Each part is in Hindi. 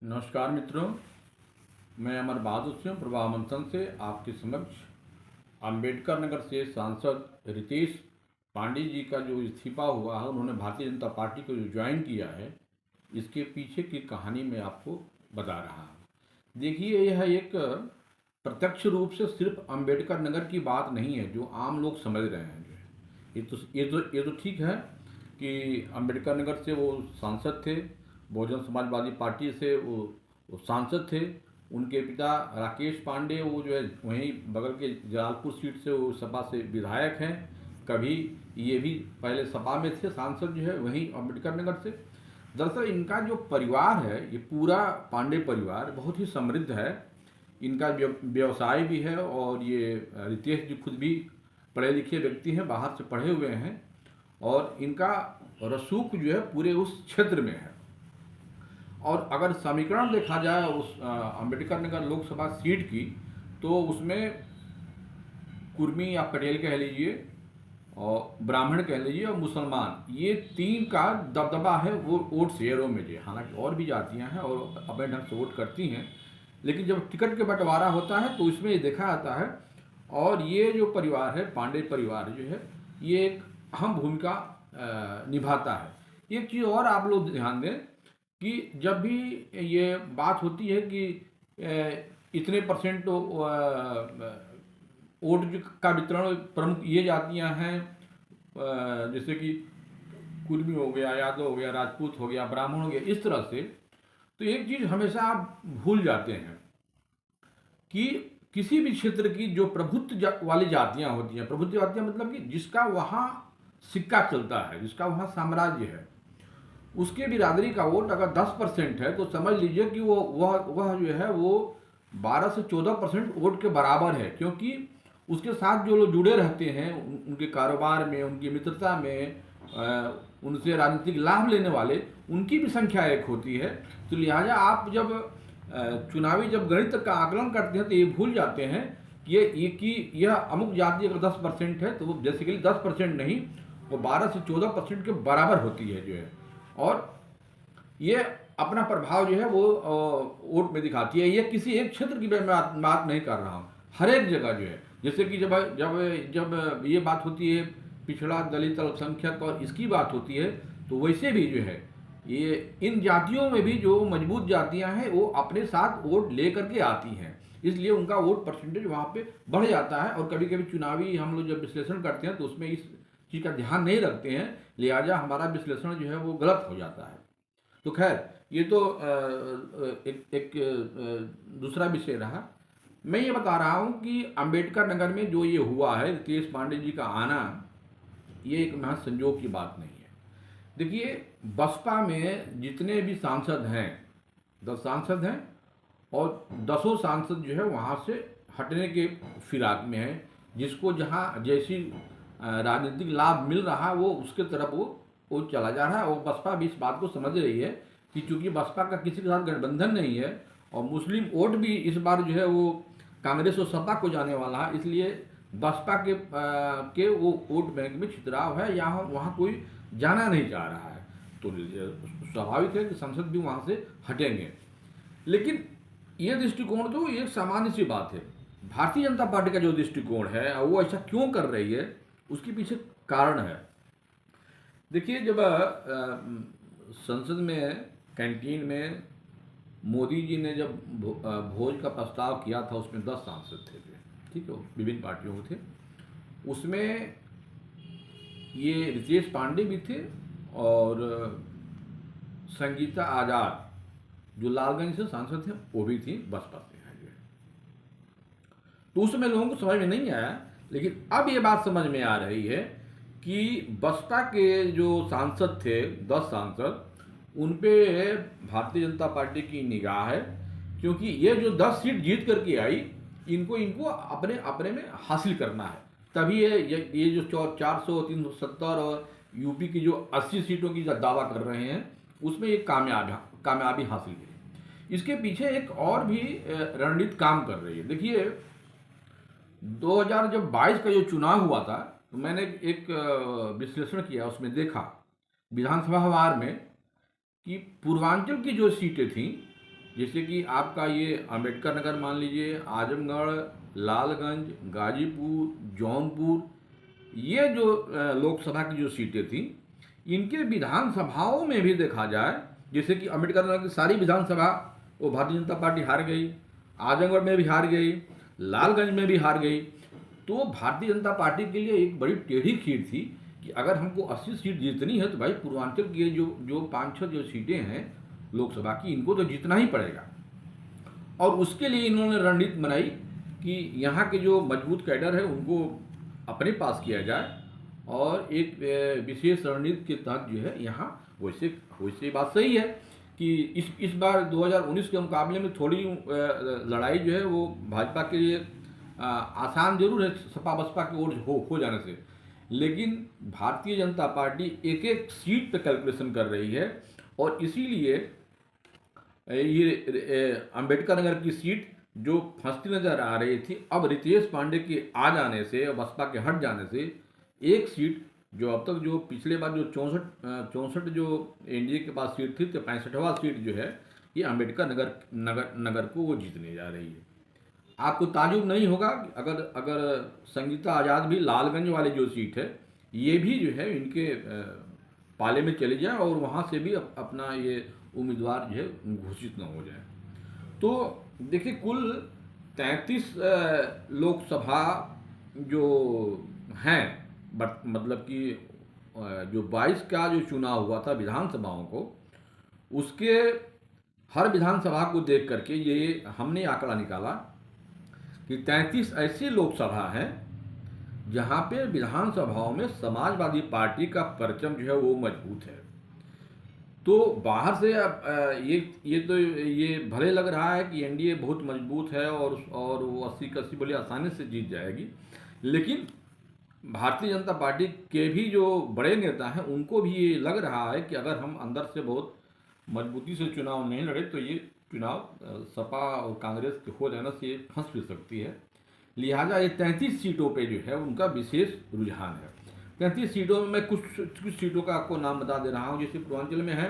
नमस्कार मित्रों, मैं अमर बहादुर सिंह प्रभा मंथन से आपके समक्ष अंबेडकर नगर से सांसद रितेश पांडे जी का जो इस्तीफा हुआ है, उन्होंने भारतीय जनता पार्टी को जो ज्वाइन किया है, इसके पीछे की कहानी मैं आपको बता रहा हूँ। देखिए, यह एक प्रत्यक्ष रूप से सिर्फ अंबेडकर नगर की बात नहीं है जो आम लोग समझ रहे हैं। जो है ये तो ठीक है कि अंबेडकर नगर से वो सांसद थे, बहुजन समाजवादी पार्टी से वो सांसद थे। उनके पिता राकेश पांडे वो जो है वहीं बगल के जलालपुर सीट से वो सपा से विधायक हैं। कभी ये भी पहले सपा में थे सांसद, जो है वहीं अम्बेडकर नगर से। दरअसल इनका जो परिवार है, ये पूरा पांडे परिवार बहुत ही समृद्ध है। इनका व्यवसाय भी है और ये रितेश जी खुद भी पढ़े लिखे व्यक्ति हैं, बाहर से पढ़े हुए हैं। और इनका रसूख जो है पूरे उस क्षेत्र में है। और अगर समीकरण देखा जाए उस अम्बेडकर नगर लोकसभा सीट की, तो उसमें कुर्मी या पटेल कह लीजिए और ब्राह्मण कह लीजिए और मुसलमान, ये तीन का दबदबा है वो वोट शेयरों में जो। हालांकि और भी जातियां हैं और अपने ढंग से वोट करती हैं, लेकिन जब टिकट के बंटवारा होता है तो इसमें ये देखा जाता है। और ये जो परिवार है, पांडे परिवार जो है, ये एक अहम भूमिका निभाता है। एक चीज़ और आप लोग ध्यान दें कि जब भी ये बात होती है कि इतने परसेंट वोट का वितरण प्रमुख ये जातियां हैं, जैसे कि कुर्मी हो गया, यादव हो गया, राजपूत हो गया, ब्राह्मण हो गया, इस तरह से, तो एक चीज़ हमेशा आप भूल जाते हैं कि किसी भी क्षेत्र की जो प्रभुत्व वाली जातियां होती हैं, प्रभुत्व जातियां मतलब कि जिसका वहाँ सिक्का चलता है, जिसका वहाँ साम्राज्य है, उसके बिरादरी का वोट अगर 10% है तो समझ लीजिए कि वह जो है वो 12 से 14% वोट के बराबर है। क्योंकि उसके साथ जो लोग जुड़े रहते हैं, उनके कारोबार में, उनकी मित्रता में, उनसे राजनीतिक लाभ लेने वाले, उनकी भी संख्या एक होती है। तो लिहाजा आप जब चुनावी जब गणित का आकलन करते हैं तो ये भूल जाते हैं कि यह अमुक जाति अगर 10% है तो वो बेसिकली 10% नहीं, वो 12 से 14% के बराबर होती है जो है। और ये अपना प्रभाव जो है वो वोट में दिखाती है। ये किसी एक क्षेत्र की मैं बात नहीं कर रहा हूँ, हर एक जगह जो है। जैसे कि जब जब जब ये बात होती है पिछड़ा, दलित, अल्पसंख्यक और इसकी बात होती है, तो वैसे भी जो है ये इन जातियों में भी जो मजबूत जातियां हैं वो अपने साथ वोट ले करके आती हैं, इसलिए उनका वोट परसेंटेज वहाँ पे बढ़ जाता है। और कभी कभी चुनावी हम लोग जब विश्लेषण करते हैं तो उसमें इस चीज़ का ध्यान नहीं रखते हैं, लिहाजा हमारा विश्लेषण जो है वो गलत हो जाता है। तो खैर, ये तो एक दूसरा विषय रहा। मैं ये बता रहा हूँ कि अंबेडकर नगर में जो ये हुआ है, रितेश पांडे जी का आना, ये एक महज संयोग की बात नहीं है। देखिए, बसपा में जितने भी सांसद हैं, 10 सांसद हैं, और 10 सांसद जो है वहाँ से हटने के फिराक में है। जिसको जहाँ जैसी राजनीतिक लाभ मिल रहा है वो उसके तरफ वो चला जा रहा है। और बसपा भी इस बात को समझ रही है कि चूंकि बसपा का किसी के साथ गठबंधन नहीं है और मुस्लिम वोट भी इस बार जो है वो कांग्रेस और सपा को जाने वाला है, इसलिए बसपा के वो वोट बैंक में छितराव है, यहाँ वहाँ कोई जाना नहीं चाह रहा है। तो स्वाभाविक है कि संसद भी वहाँ से हटेंगे। लेकिन ये दृष्टिकोण तो एक सामान्य सी बात है। भारतीय जनता पार्टी का जो दृष्टिकोण है वो ऐसा क्यों कर रही है, उसके पीछे कारण है। देखिए, जब संसद में कैंटीन में मोदी जी ने जब भोज का प्रस्ताव किया था, उसमें 10 सांसद थे, ठीक है, विभिन्न पार्टियों के थे। उसमें ये रितेश पांडे भी थे और संगीता आजाद जो लालगंज से सांसद थे वो भी थी, बसपा से हैं जो है। तो उस समय लोगों को समझ में नहीं आया, लेकिन अब ये बात समझ में आ रही है कि बसपा के जो सांसद थे, 10 सांसद, उन पे भारतीय जनता पार्टी की निगाह है। क्योंकि ये जो 10 सीट जीत करके आई, इनको अपने अपने में हासिल करना है। तभी ये जो 400, 370 और यूपी की जो 80 सीटों की दावा कर रहे हैं, उसमें एक कामयाबी हासिल की। इसके पीछे एक और भी रणनीति काम कर रही है। देखिए, 2022 का जो चुनाव हुआ था, तो मैंने एक विश्लेषण किया, उसमें देखा विधानसभा वार में कि पूर्वांचल की जो सीटें थीं जैसे कि आपका ये अंबेडकर नगर मान लीजिए, आजमगढ़, लालगंज, गाजीपुर, जौनपुर, ये जो लोकसभा की जो सीटें थी, इनके विधानसभाओं में भी देखा जाए, जैसे कि अंबेडकर नगर की सारी विधानसभा वो भारतीय जनता पार्टी हार गई, आजमगढ़ में भी हार गई, लालगंज में भी हार गई। तो भारतीय जनता पार्टी के लिए एक बड़ी टेढ़ी खीर थी कि अगर हमको 80 सीट जीतनी है तो भाई पूर्वांचल की जो जो 5-6 जो सीटें हैं लोकसभा की, इनको तो जीतना ही पड़ेगा। और उसके लिए इन्होंने रणनीति बनाई कि यहाँ के जो मजबूत कैडर है उनको अपने पास किया जाए, और एक विशेष रणनीति के तहत जो है यहाँ वैसे वैसे बात सही है कि इस बार 2019 के मुकाबले में थोड़ी लड़ाई जो है वो भाजपा के लिए आसान जरूर है, सपा बसपा की ओर हो जाने से, लेकिन भारतीय जनता पार्टी एक एक सीट पर कैलकुलेशन कर रही है। और इसीलिए ये अंबेडकर नगर की सीट जो फंसती नजर आ रही थी, अब रितेश पांडे के आ जाने से और बसपा के हट जाने से एक सीट जो अब तक जो पिछले बार जो 64 जो एनडीए के पास सीट थी, तो 65वां सीट जो है ये अंबेडकर नगर को वो जीतने जा रही है। आपको ताजुब नहीं होगा कि अगर संगीता आज़ाद भी लालगंज वाली जो सीट है ये भी जो है इनके पाले में चले जाए और वहाँ से भी अपना ये उम्मीदवार जो है घोषित न हो जाए। तो देखिए कुल 33 लोकसभा जो हैं, मतलब कि जो 22 का जो चुनाव हुआ था विधानसभाओं को, उसके हर विधानसभा को देख करके ये हमने आंकड़ा निकाला कि 33 ऐसी लोकसभा हैं जहाँ पे विधानसभाओं में समाजवादी पार्टी का परचम जो है वो मजबूत है। तो बाहर से ये भले लग रहा है कि एनडीए बहुत मजबूत है और वो 80 बड़ी आसानी से जीत जाएगी, लेकिन भारतीय जनता पार्टी के भी जो बड़े नेता हैं उनको भी ये लग रहा है कि अगर हम अंदर से बहुत मजबूती से चुनाव नहीं लड़े तो ये चुनाव सपा और कांग्रेस के हो जाने से फंस भी सकती है। लिहाजा ये 33 सीटों पे जो है उनका विशेष रुझान है। 33 सीटों में मैं कुछ सीटों का आपको नाम बता दे रहा हूँ। जैसे पूर्वांचल में है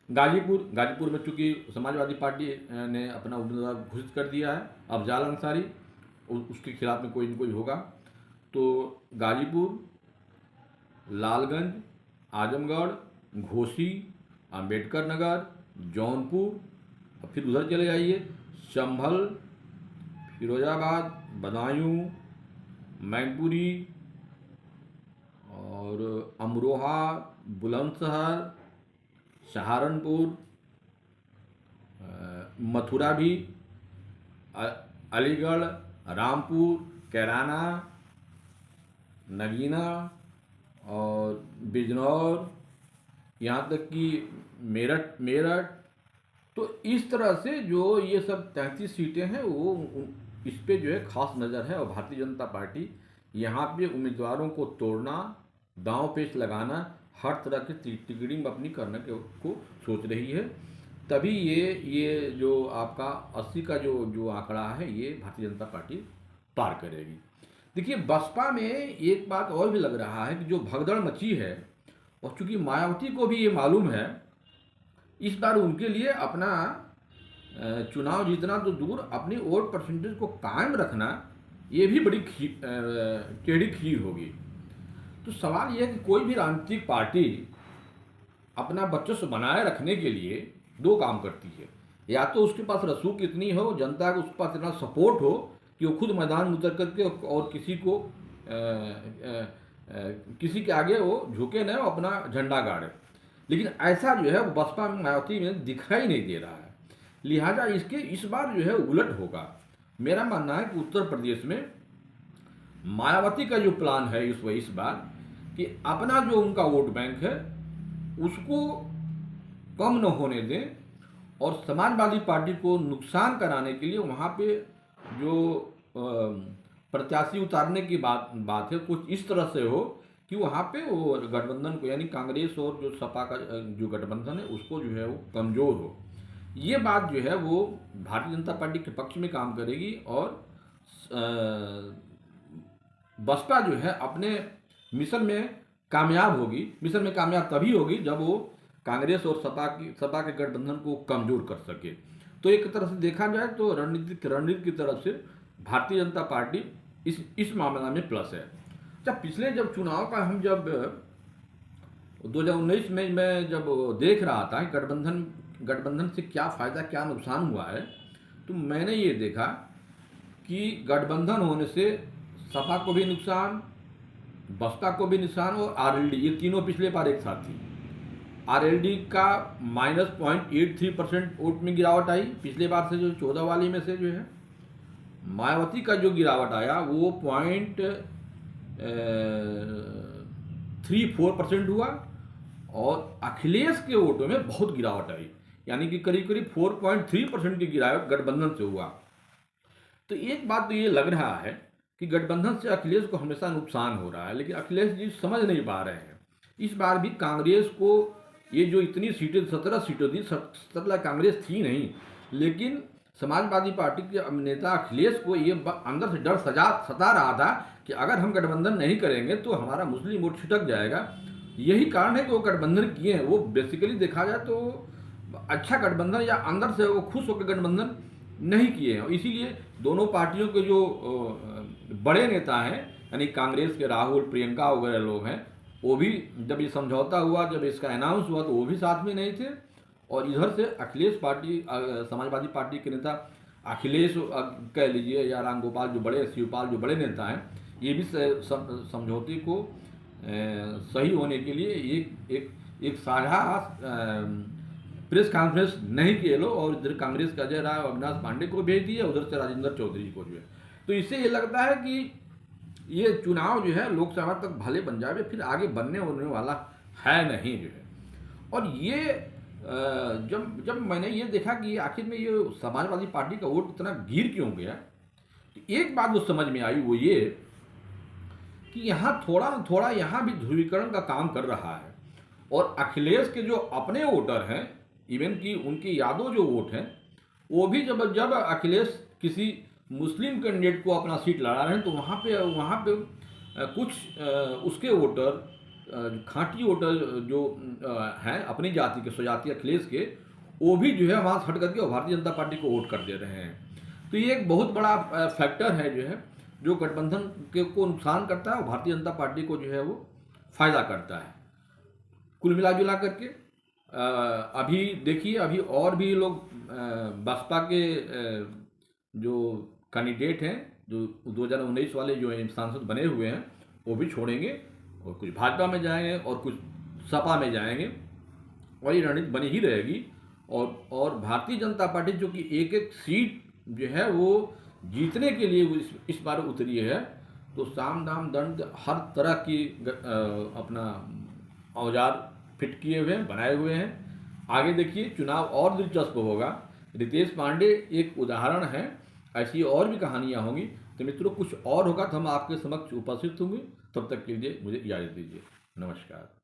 गाजीपुर में चूंकि समाजवादी पार्टी ने अपना उम्मीदवार घोषित कर दिया है, अफजाल अंसारी, उसके खिलाफ में कोई न कोई होगा। तो गाजीपुर, लालगंज, आजमगढ़, घोसी, अंबेडकर नगर, जौनपुर, अब फिर उधर चले जाइए, संभल, फिरोजाबाद, बदायूं, मैनपुरी और अमरोहा, बुलंदशहर, सहारनपुर, मथुरा भी, अलीगढ़, रामपुर, कैराना, नगीना और बिजनौर, यहाँ तक कि मेरठ। तो इस तरह से जो ये सब 33 सीटें हैं वो इस पे जो है खास नज़र है। और भारतीय जनता पार्टी यहाँ पे उम्मीदवारों को तोड़ना, दांव पेच लगाना, हर तरह की टिकटिंग अपनी करने को सोच रही है। तभी ये जो आपका 80 का जो आंकड़ा है ये भारतीय जनता पार्टी पार करेगी। देखिए बसपा में एक बात और भी लग रहा है कि जो भगदड़ मची है, और चूंकि मायावती को भी ये मालूम है इस बार उनके लिए अपना चुनाव जीतना तो दूर, अपनी वोट परसेंटेज को कायम रखना ये भी बड़ी टेढ़ी खीर होगी। तो सवाल यह है कि कोई भी राजनीतिक पार्टी अपना वर्चस्व बनाए रखने के लिए दो काम करती है, या तो उसके पास रसूख इतनी हो, जनता को उसके पास इतना सपोर्ट हो कि वो खुद मैदान में उतर करके और किसी के आगे वो झुके न, अपना झंडा गाड़े। लेकिन ऐसा जो है वो बसपा में, मायावती में दिखाई नहीं दे रहा है। लिहाजा इस बार जो है उलट होगा। मेरा मानना है कि उत्तर प्रदेश में मायावती का जो प्लान है इस बार कि अपना जो उनका वोट बैंक है उसको कम न होने दें, और समाजवादी पार्टी को नुकसान कराने के लिए वहाँ पे जो प्रत्याशी उतारने की बात है कुछ इस तरह से हो कि वहाँ पे वो गठबंधन को, यानी कांग्रेस और जो सपा का जो गठबंधन है उसको जो है वो कमज़ोर हो। ये बात जो है वो भारतीय जनता पार्टी के पक्ष में काम करेगी। और बसपा जो है अपने मिशन में कामयाब होगी। मिशन में कामयाब तभी होगी जब वो कांग्रेस और सपा के गठबंधन को कमजोर कर सके। तो एक तरह से देखा जाए तो रणनीति की तरफ से भारतीय जनता पार्टी इस मामला में प्लस है। जब पिछले चुनाव का हम जब 2019 में मैं जब देख रहा था कि गठबंधन से क्या फायदा क्या नुकसान हुआ है, तो मैंने ये देखा कि गठबंधन होने से सपा को भी नुकसान, बसपा को भी नुकसान और आरएलडी, ये तीनों पिछले बार एक साथ थी। आरएलडी का -0.83% वोट में गिरावट आई पिछले बार से, जो 14 वाली में से जो है। मायावती का जो गिरावट आया वो 0.34% हुआ और अखिलेश के वोटों में बहुत गिरावट आई, यानी कि करीब 4.3% की गिरावट गठबंधन से हुआ। तो एक बात तो ये लग रहा है कि गठबंधन से अखिलेश को हमेशा नुकसान हो रहा है, लेकिन अखिलेश जी समझ नहीं पा रहे हैं। इस बार भी कांग्रेस को ये जो इतनी सीटें 17 सीटें थी, 17 कांग्रेस थी नहीं, लेकिन समाजवादी पार्टी के नेता अखिलेश को ये अंदर से डर सता रहा था कि अगर हम गठबंधन नहीं करेंगे तो हमारा मुस्लिम वोट छिटक जाएगा। यही कारण है कि वो गठबंधन किए हैं। वो बेसिकली देखा जाए तो अच्छा गठबंधन या अंदर से वो खुश होकर गठबंधन नहीं किए हैं। इसीलिए दोनों पार्टियों के जो बड़े नेता हैं, यानी कांग्रेस के राहुल, प्रियंका वगैरह लोग हैं, वो भी जब ये समझौता हुआ, जब इसका अनाउंस हुआ, तो वो भी साथ में नहीं थे। और इधर से अखिलेश पार्टी, समाजवादी पार्टी के नेता अखिलेश कह लीजिए या रामगोपाल जो बड़े, शिवपाल जो बड़े नेता हैं, ये भी समझौते को सही होने के लिए एक साझा प्रेस कॉन्फ्रेंस नहीं किए लोग, और इधर कांग्रेस का अजय राय और अविनाश पांडे को भेज दिया, उधर से राजेंद्र चौधरी को जो है। तो इससे ये लगता है कि ये चुनाव जो है लोकसभा तक भले बन जाए, फिर आगे बनने वाला है नहीं जो है। और ये जब मैंने ये देखा कि आखिर में ये समाजवादी पार्टी का वोट इतना गिर क्यों गया, तो एक बात जो समझ में आई वो ये कि यहाँ थोड़ा यहाँ भी ध्रुवीकरण का काम कर रहा है। और अखिलेश के जो अपने वोटर हैं, इवन कि उनके यादव जो वोट हैं, वो भी जब अखिलेश किसी मुस्लिम कैंडिडेट को अपना सीट लड़ा रहे हैं, तो वहाँ पे कुछ उसके वोटर, खांटी वोटर जो हैं अपनी जाति के, स्वजाति अखिलेश के, वो भी जो है वहाँ से हट करके भारतीय जनता पार्टी को वोट कर दे रहे हैं। तो ये एक बहुत बड़ा फैक्टर है जो है, जो गठबंधन को नुकसान करता है और भारतीय जनता पार्टी को जो है वो फायदा करता है। कुल मिला जुला करके अभी देखिए, अभी और भी लोग बसपा के जो कैंडिडेट हैं, जो 2019 वाले जो सांसद बने हुए हैं, वो भी छोड़ेंगे और कुछ भाजपा में जाएंगे और कुछ सपा में जाएंगे, और ये रणनीति बनी ही रहेगी। और भारतीय जनता पार्टी जो कि एक सीट जो है वो जीतने के लिए वो इस बार उतरी है, तो साम दाम दंड हर तरह की अपना औजार फिट किए हुए हैं, बनाए हुए हैं। आगे देखिए चुनाव और दिलचस्प होगा। रितेश पांडे एक उदाहरण है, ऐसी और भी कहानियां होंगी। तो मित्रों, कुछ और होगा तो हम आपके समक्ष उपस्थित होंगे। तब तक के लिए मुझे इजाज़त दीजिए। नमस्कार।